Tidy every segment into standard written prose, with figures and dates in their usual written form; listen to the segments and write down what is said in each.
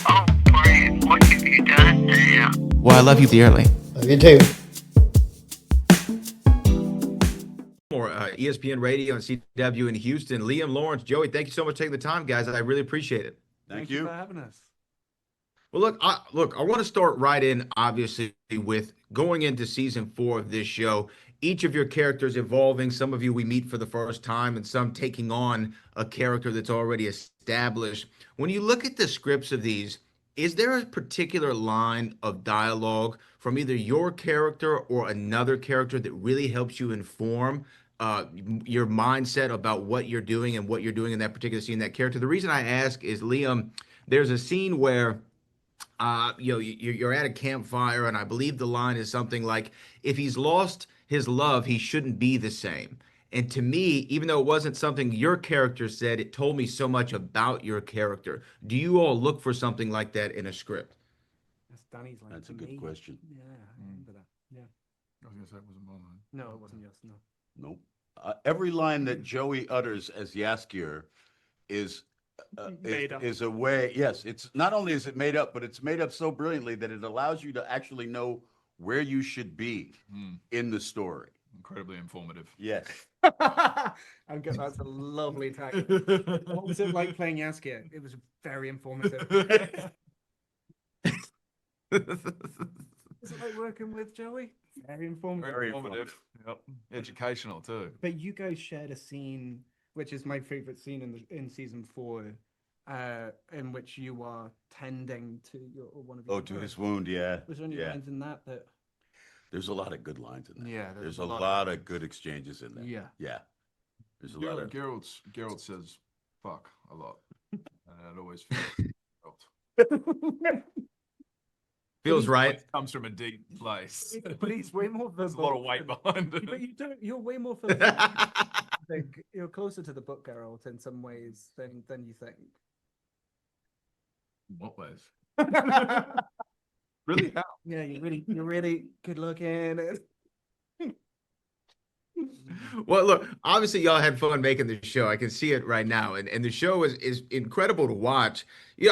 Oh, Brian, what have you done now? Well, I love you dearly. Love you too. More ESPN Radio and CW in Houston. Liam, Laurence, Joey, thank you so much for taking the time, guys. I really appreciate it. Thank you for having us. Well, look, I want to start right in, obviously, with going into season 4 of this show. Each of your characters evolving. Some of you we meet for the first time, and some taking on a character that's already established. When you look at the scripts of these, is there a particular line of dialogue from either your character or another character that really helps you inform your mindset about what you're doing and what you're doing in that particular scene, that character? The reason I ask is, Liam, there's a scene where you're at a campfire, and I believe the line is something like, if he's lost his love, he shouldn't be the same. And to me, even though it wasn't something your character said, it told me so much about your character. Do you all look for something like that in a script? That's Danny's line. That's to a good me. question. Yeah, I remember that. Yeah. I was going to say it wasn't my line. No, it wasn't yours. No. Nope. Every line that Joey utters as Yaskier is Made up. is a way. Yes, it's not only is it made up, but it's made up so brilliantly that it allows you to actually know where you should be in the story. Incredibly informative. Yes. That's a lovely tag. What was it like playing Yaskia? It was very informative. Was it like working with Joey? Very informative. Very informative. Yep. Educational too. But you guys shared a scene, which is my favorite scene in season 4, in which you are tending to one of your. Oh, to his wound. Yeah. Was there any Yeah. lines in that? There's a lot of good lines in there. Yeah. There's a lot of good exchanges in there. Yeah. Yeah. There's a lot of. Geralt says fuck a lot. And it always feels Feels right. It comes from a deep place. But he's way more There's a lot of weight behind But it. you're way more I think you're closer to the book, Geralt, in some ways than you think. In what ways? Really? How? Yeah, you're really good looking. Well, look, obviously y'all had fun making the show. I can see it right now. And the show is incredible to watch.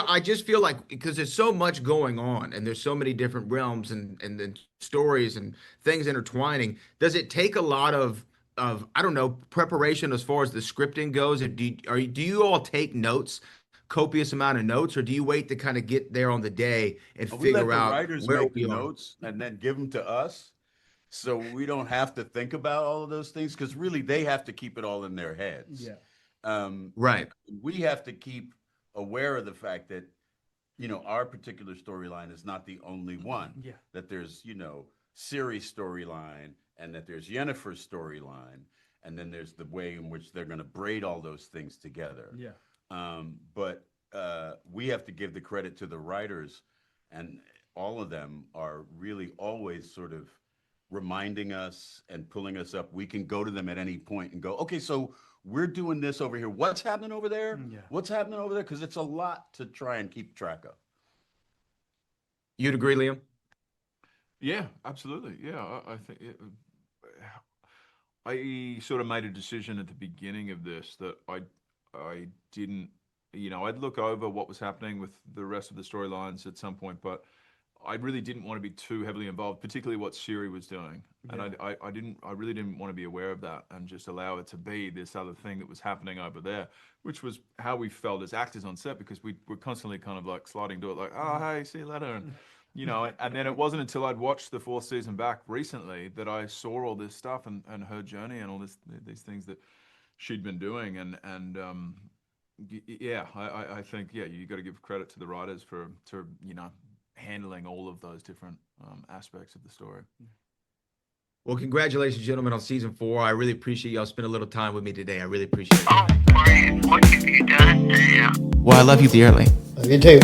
I just feel like, because there's so much going on and there's so many different realms and then stories and things intertwining. Does it take a lot of I don't know, preparation as far as the scripting goes? Do you all take notes, copious amount of notes, or do you wait to kind of get there on the day and We let figure the out writers where make we the are? notes and then give them to us, so we don't have to think about all of those things, because really they have to keep it all in their heads. Yeah. Right. We have to keep aware of the fact that our particular storyline is not the only one. Yeah. That there's Ciri's storyline, and that there's Yennefer's storyline, and then there's the way in which they're going to braid all those things together. Yeah. But we have to give the credit to the writers, and all of them are really always sort of reminding us and pulling us up. We can go to them at any point and go, okay, so we're doing this over here. What's happening over there? Yeah. What's happening over there? Because it's a lot to try and keep track of. You'd agree, Liam? Yeah, absolutely. Yeah, I think I sort of made a decision at the beginning of this that I didn't, I'd look over what was happening with the rest of the storylines at some point, but I really didn't want to be too heavily involved, particularly what Ciri was doing. And I really didn't want to be aware of that and just allow it to be this other thing that was happening over there, which was how we felt as actors on set, because we were constantly kind of like sliding to it, like, oh, hey, see you later. And, and then it wasn't until I'd watched the 4th season back recently that I saw all this stuff and her journey and all these things that she'd been doing. I think, you got to give credit to the writers for handling all of those different aspects of the story. Well, congratulations, gentlemen, on season 4. I really appreciate y'all spending a little time with me today. I really appreciate it. Oh, Brian, what have you done now? Well, I love you dearly. Love you too.